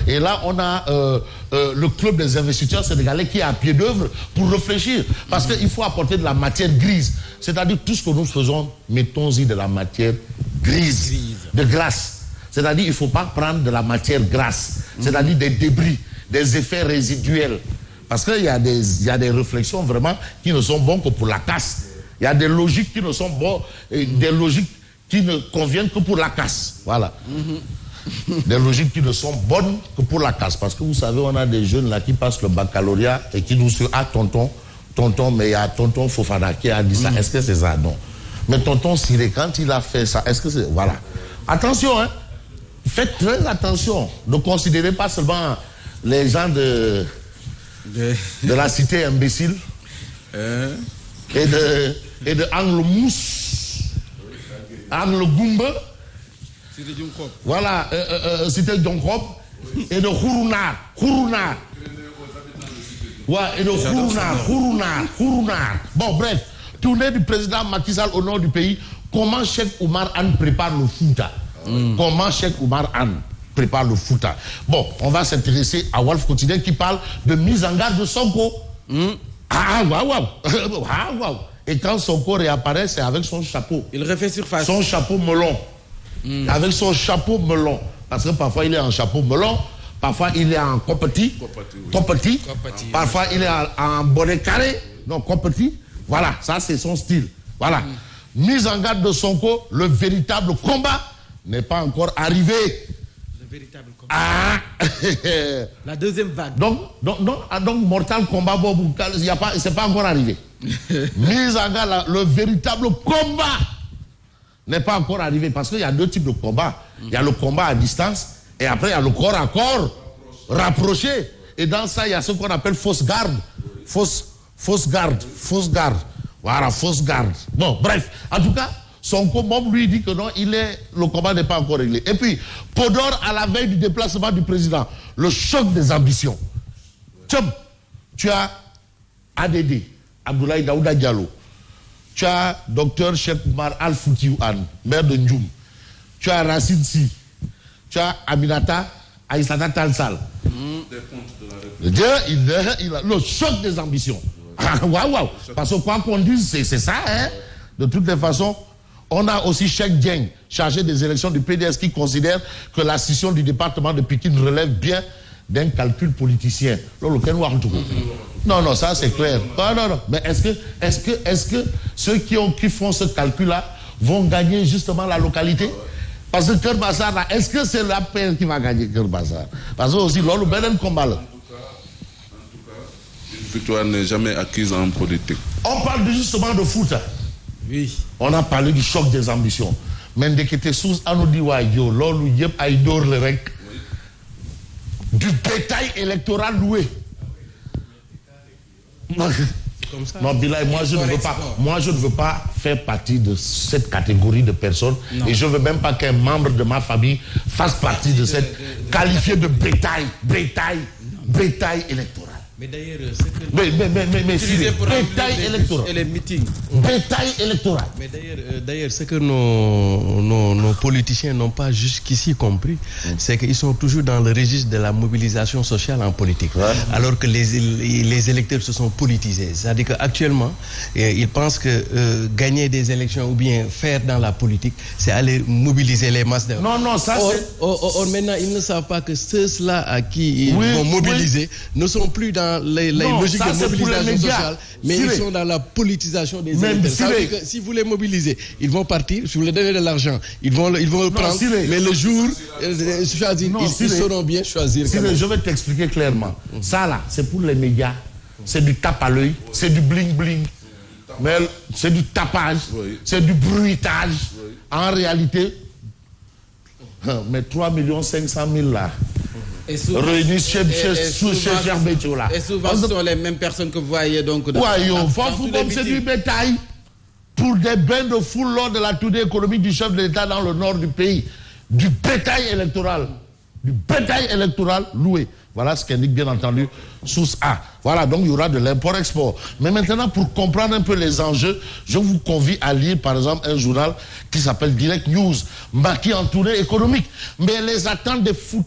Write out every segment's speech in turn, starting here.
Et là, on a le club des investisseurs sénégalais qui est à pied d'œuvre pour réfléchir. Parce qu'il faut apporter de la matière grise. C'est-à-dire tout ce que nous faisons, mettons-y de la matière grise. De glace. C'est-à-dire il ne faut pas prendre de la matière grasse. C'est-à-dire des débris, des effets résiduels. Parce qu'il y a des réflexions vraiment qui ne sont bonnes que pour la casse. Il y a des logiques qui ne sont bonnes, et des logiques qui ne conviennent que pour la casse. Voilà. Des logiques qui ne sont bonnes que pour la casse. Parce que vous savez, on a des jeunes là qui passent le baccalauréat et qui nous disent « Ah, tonton, mais il y a tonton Fofana qui a dit ça. Est-ce que c'est ça? Non. Mais tonton Siré, quand il a fait ça, est-ce que c'est... Voilà. Attention, hein. Faites très attention. Ne considérez pas seulement les gens de la cité imbécile et de Angle Mousse, Angle Goumbe, voilà, cité Djonkrop, et de Khourounar. Ouais, et de Khourounar. Bon, bref, tournée du président Macky Sall au nord du pays. Comment Cheikh Oumar Anne prépare le Fouta? Comment Cheikh Oumar Anne prépare le Fouta? Bon, on va s'intéresser à Walf Quotidien qui parle de mise en garde de Sonko. Waouh. Et quand Sonko réapparaît, c'est avec son chapeau. Il refait surface. Son chapeau melon. Avec son chapeau melon. Parce que parfois il est en chapeau melon, parfois il est en compétit. Parfois il est en bonnet carré. Non, compétit. Voilà, ça c'est son style. Voilà. Mise en garde de Sonko, le véritable combat n'est pas encore arrivé. Le véritable combat. La deuxième vague. Donc Mortal Kombat, c'est pas encore arrivé. Mise en garde, le véritable combat n'est pas encore arrivé. Parce qu'il y a deux types de combats. Il y a le combat à distance et après il y a le corps à corps rapproché. Et dans ça, il y a ce qu'on appelle fausse garde. Fausse garde. Voilà, fausse garde. Bon, bref. En tout cas, Sonko lui dit que non, le combat n'est pas encore réglé. Et puis, Podor, à la veille du déplacement du président, le choc des ambitions. Tu as ADD, Abdoulaye Daouda Diallo. Tu as Dr Cheikh Oumar Al-Foutiou Anne, maire de Ndjoum. Tu as Racine Sy. Tu as Aminata Aïssata Talsal. Le choc des ambitions. Waouh. Parce que quoi qu'on dise, c'est ça. Hein? De toutes les façons, on a aussi Cheikh Dieng, chargé des élections du PDS, qui considère que la scission du département de Pikine relève bien d'un calcul politicien. Non, ça c'est clair. Non. Mais est-ce que ceux qui font ce calcul-là vont gagner justement la localité? Parce que Keur Massar, là, est-ce que c'est la paix qui va gagner Keur Massar? Parce que aussi, l'autre bel combat là. Une victoire n'est jamais acquise en politique. On parle justement de foot. Oui. On a parlé du choc des ambitions. Mais dès que tu es sous Anodiwayo, l'autre yep aïdor le rec. Du bétail électoral loué. Comme ça. Non, Bilal, moi je ne veux pas faire partie de cette catégorie de personnes. Non. Et je ne veux même pas qu'un membre de ma famille fasse partie de cette qualifiée de bétail électoral. Mais d'ailleurs, bétail électoral. Et les meetings. Bétail électoral. Mais d'ailleurs, ce que nos politiciens n'ont pas jusqu'ici compris, c'est qu'ils sont toujours dans le registre de la mobilisation sociale en politique. Ouais. Alors que les électeurs se sont politisés. C'est-à-dire qu'actuellement, ils pensent que gagner des élections ou bien faire dans la politique, c'est aller mobiliser les masses. Non, ça c'est... Or, maintenant, ils ne savent pas que ceux-là à qui ils vont mobiliser ne sont plus dans les logiques de mobilisation sociale, mais ils sont dans la politisation des électeurs. Ça veut dire que si vous les mobilisez, ils vont partir, si vous leur donnez de l'argent, ils vont le prendre, mais le jour, ils sauront bien choisir. Je vais t'expliquer clairement. Ça là, c'est pour les médias, c'est du tape à l'œil, c'est du bling-bling, mais c'est du tapage, c'est du bruitage. En réalité, mais 3 500 000 là, réunis chez Gerbetio là. Et souvent, ce sont les mêmes personnes que vous voyez donc. C'est du bétail pour des bains de foule lors de la tournée économique du chef de l'État dans le nord du pays. Du bétail électoral. du bétail électoral loué. Voilà ce qu'indique bien entendu source A. Voilà, donc il y aura de l'import-export. Mais maintenant, pour comprendre un peu les enjeux, je vous convie à lire par exemple un journal qui s'appelle Direct News, marqué en tournée économique. Mais les attentes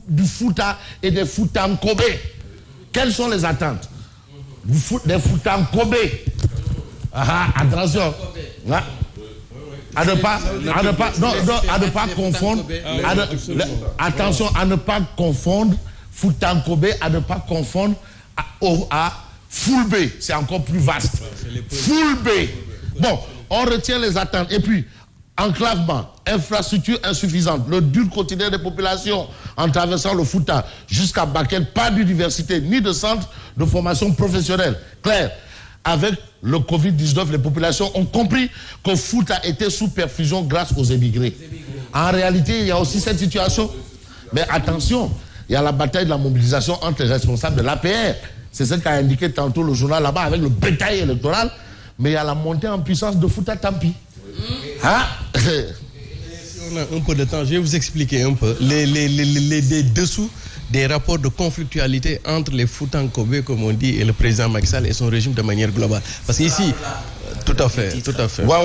du Fouta et des Foutankobé. Quelles sont les attentes des Foutankobé? Attention. À ne pas confondre. Attention, à ne pas confondre Foutankobé, à ne pas confondre à Foulbé. C'est encore plus vaste. Foulbé. Bon, on retient les attentes. Et puis, enclavement, infrastructure insuffisante, le dur quotidien des populations en traversant le Fouta jusqu'à Bakel, pas d'université ni de centre de formation professionnelle. Claire. Avec le Covid-19, les populations ont compris que Fouta était sous perfusion grâce aux émigrés. En réalité, il y a aussi cette situation. Mais attention, il y a la bataille de la mobilisation entre les responsables de l'APR. C'est ce qu'a indiqué tantôt le journal là-bas avec le bétail électoral. Mais il y a la montée en puissance de Fouta Tampi. Si on a un peu de temps, je vais vous expliquer un peu les dessous des rapports de conflictualité entre les Foutankobé, comme on dit, et le président Macky Sall et son régime de manière globale. Parce qu'ici, tout à fait. Ouais,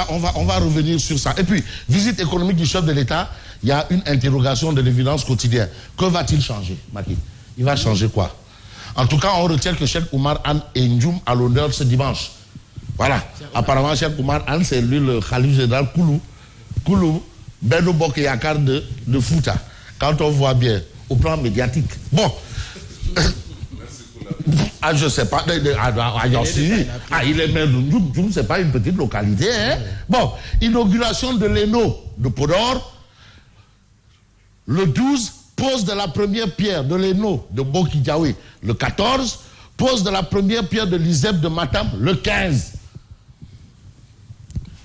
on va revenir sur ça. Et puis, visite économique du chef de l'État, il y a une interrogation de l'évidence quotidienne. Que va-t-il changer, Macky? Il va changer quoi? En tout cas, on retient que Cheikh Oumar Anne et Ndjoum à l'honneur ce dimanche. Voilà. Apparemment, Cheikh Oumar Anne, c'est lui le Khalif général Koulou, Benno Bokk Yakaar de Fouta. Quand on voit bien, au plan médiatique. Bon. Je ne sais pas. Il est maire de Ndjoum, c'est pas une petite localité. Hein? Bon. Inauguration de l'ENO de Podor. Le 12, pose de la première pierre de l'ENO de Boki-Diaoé. Le 14, pose de la première pierre de l'ISEP de Matam. Le 15.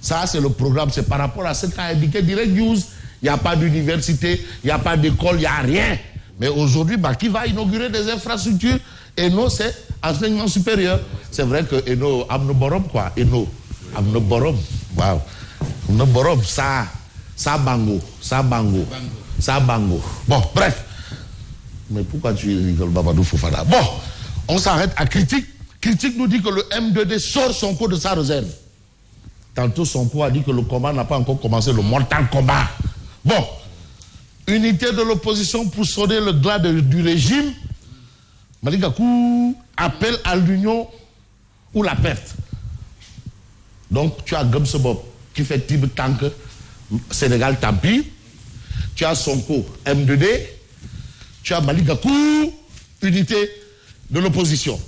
Ça, c'est le programme. C'est par rapport à ce qu'a indiqué Direct News. Il n'y a pas d'université, il n'y a pas d'école, il n'y a rien. Mais aujourd'hui, qui va inaugurer des infrastructures? ENO, c'est enseignement supérieur. C'est vrai que ENO, Amnoborom, quoi. ENO, Amnoborom. Wow. Amnoborom, ça bango. Bon, bref. Mais pourquoi tu rigoles, Babadou Fofana? Bon, on s'arrête à Critique. Critique nous dit que le M2D sort Sonko de sa réserve. Tantôt, Sonko a dit que le combat n'a pas encore commencé, le mortal combat. Bon, unité de l'opposition pour sonner le glas du régime. Maligakou appelle à l'union ou la perte. Donc, tu as Gumsebob qui fait Tib Tank, Sénégal Tampi. Tu as Sonko, M2D. Tu as Maligakou, unité de l'opposition.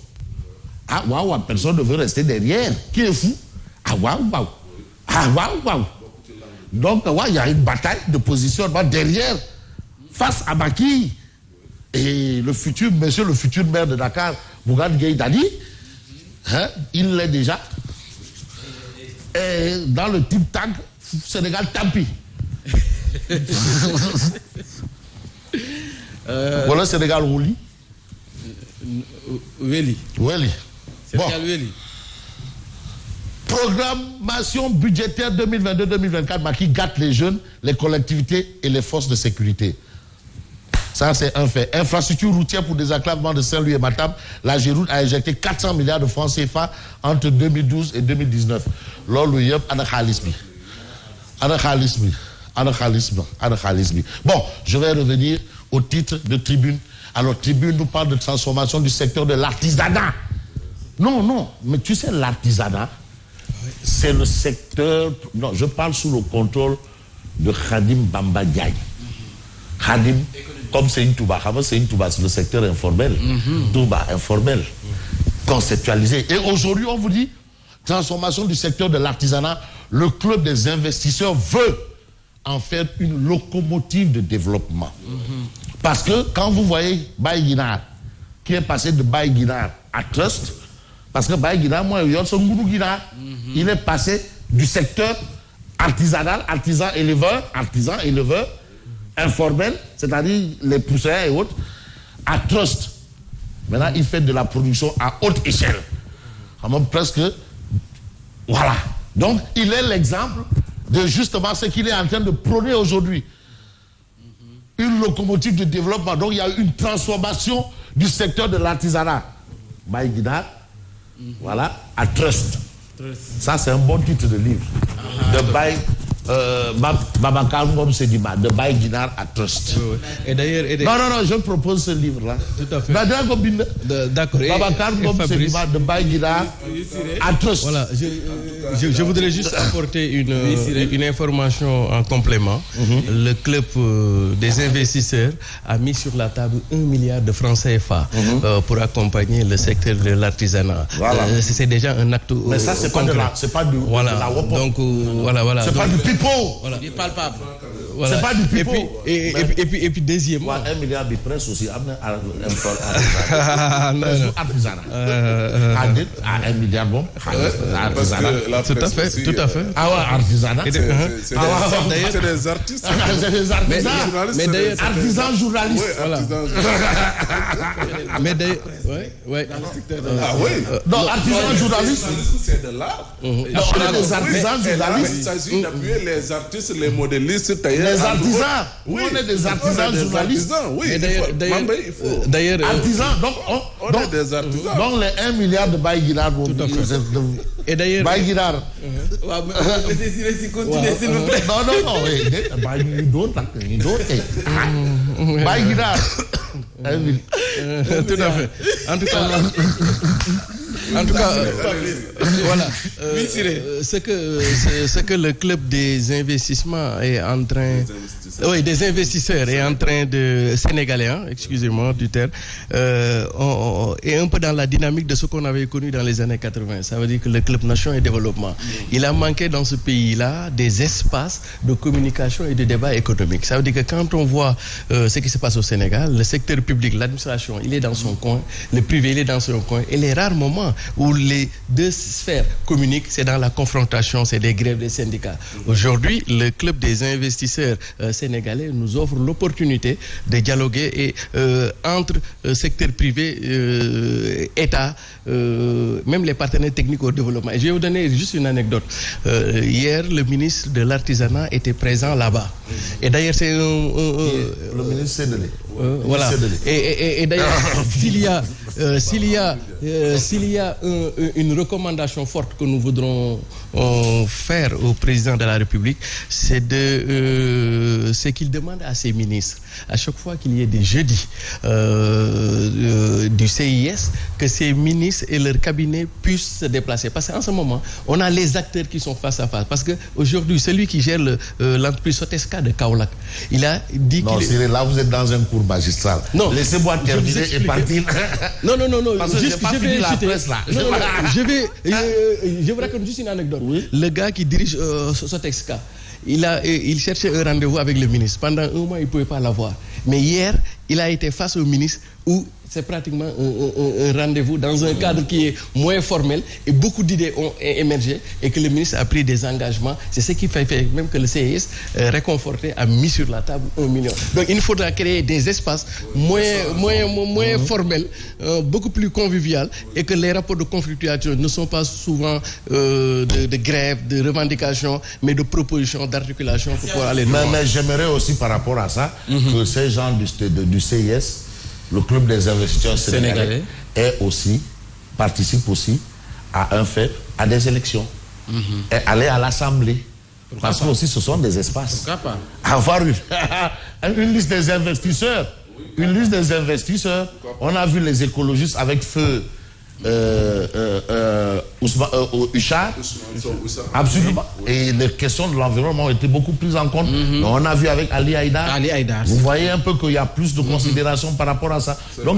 Ah, waouh, personne ne veut rester derrière. Qui est fou? Ah, waouh. Donc, il y a une bataille de positionnement derrière, face à Macky. Et monsieur le futur maire de Dakar, Bougane Gueye Dany, hein, il l'est déjà. Et dans le type tank, Sénégal Tampi. Voilà Sénégal Rouli. Weli. Sénégal Weli. Programmation budgétaire 2022-2024, Macky gâte les jeunes, les collectivités et les forces de sécurité. Ça, c'est un fait. Infrastructure routière pour désenclavement de Saint-Louis et Matam. La Géroute a injecté 400 milliards de francs CFA entre 2012 et 2019. L'Oluyep, Anakhalismi. Bon, je vais revenir au titre de Tribune. Alors, Tribune nous parle de transformation du secteur de l'artisanat. Non, mais tu sais, l'artisanat, c'est le secteur... Non, je parle sous le contrôle de Khadim Bamba Diagne. Khadim, comme c'est une Touba, c'est le secteur informel. Touba, informel, conceptualisé. Et aujourd'hui, on vous dit, transformation du secteur de l'artisanat, le club des investisseurs veut en faire une locomotive de développement. Parce que quand vous voyez Baye Guinard, qui est passé de Baye Guinard à Trust, parce que Baye Guinard, moi, il est passé du secteur artisanal, artisan éleveur, informel, c'est-à-dire les poussières et autres, à Trust. Maintenant, il fait de la production à haute échelle. Presque, voilà. Donc, il est l'exemple de justement ce qu'il est en train de prôner aujourd'hui. une locomotive de développement. Donc il y a eu une transformation du secteur de l'artisanat. Baye Guinard, voilà, à Trust. Ça, c'est un bon titre de livre. De Baye Babacar Ngom Sedima, de Baye Guinard à Trust. Oui. Et d'ailleurs... Non, je propose ce livre-là. Tout à fait. D'accord. Babacar Ngom Sedima, de Baye Guinard à Trust. Voilà, je voudrais juste apporter une information en complément. Le club des investisseurs a mis sur la table 1 milliard de francs CFA pour accompagner le secteur de l'artisanat. Voilà. C'est déjà un acte. Mais ça, c'est pas de la WOPO. Donc, voilà. C'est pas du pipeau. Voilà. Il est palpable. Voilà. C'est pas du pipeau. Et puis deuxièmement. 1 milliard de presse aussi. Artisanat. 1 milliard bon. Artisanat. Tout à fait. Ah ouais, artisanat. C'est des artistes. C'est des artisans. Mais d'ailleurs, artisans journalistes. Voilà. Mais d'ailleurs, ouais. Ah oui. Non, artisans journalistes. C'est de l'art. Non, on est des artisans journalistes. Il s'agit d'appuyer les artistes, les modélistes, tailleurs. Les artisans. Oui, on est des artisans journalistes. Oui, d'ailleurs, artisans. Donc, on est des artisans. Donc les 1 milliard de Baye Guinard vont et d'ailleurs, Baye Guinard. Laissez continuer, s'il vous plaît. Non. You don't. Baye Guinard. Tout à fait. En tout cas, voilà. Ce que le club des investissements est en train... des investisseurs est en train de... Sénégalais, excusez-moi du terme, est un peu dans la dynamique de ce qu'on avait connu dans les années 80. Ça veut dire que le club nation et développement, il a manqué dans ce pays-là des espaces de communication et de débat économique. Ça veut dire que quand on voit ce qui se passe au Sénégal, le secteur public, l'administration, il est dans son coin, le privé, il est dans son coin, et les rares moments où les deux sphères communiquent, c'est dans la confrontation, c'est des grèves des syndicats. Aujourd'hui, le club des investisseurs sénégalais nous offre l'opportunité de dialoguer et entre secteur privé, État, même les partenaires techniques au développement. Et je vais vous donner juste une anecdote. Hier, le ministre de l'Artisanat était présent là-bas. Et d'ailleurs, c'est le ministre Sédélé. Voilà. Et d'ailleurs, s'il y a une recommandation forte que nous voudrons faire au président de la République, c'est qu'il demande à ses ministres, à chaque fois qu'il y ait des jeudis du CIS, que ces ministres et leur cabinet puissent se déplacer. Parce qu'en ce moment, on a les acteurs qui sont face à face. Parce qu'aujourd'hui, celui qui gère l'entreprise Sotesca de Kaolack, il a dit qu'il... Non, Cyril, là, vous êtes dans un cours magistral. Non. Laissez-moi terminer et partir. Non. Parce que j'ai pas fini la presse, là. Je vous raconte juste une anecdote. Oui. Le gars qui dirige Sotesca, il cherchait un rendez-vous avec le ministre. Pendant un mois, il ne pouvait pas l'avoir. Mais hier, il a été face au ministre où c'est pratiquement un rendez-vous dans un cadre qui est moins formel et beaucoup d'idées ont émergé et que le ministre a pris des engagements. C'est ce qui fait même que le CIS, réconforté, a mis sur la table 1 million. Donc il faudra créer des espaces moins formels, beaucoup plus conviviaux et que les rapports de conflictuation ne sont pas souvent de grève, de revendications, mais de propositions, d'articulation pour pouvoir aller loin. Mais j'aimerais aussi par rapport à ça que ces gens du CIS, le club des investisseurs sénégalais, participe aussi à à des élections. Et aller à l'Assemblée. Parce que aussi ce sont des espaces. Pourquoi pas? Avoir une liste des investisseurs. Une liste des investisseurs. On a vu les écologistes avec feu Huchard. Absolument. Et les questions de l'environnement ont été beaucoup prises en compte. On a vu avec Ali Haïdar. Vous voyez un peu qu'il y a plus de considération par rapport à ça. Donc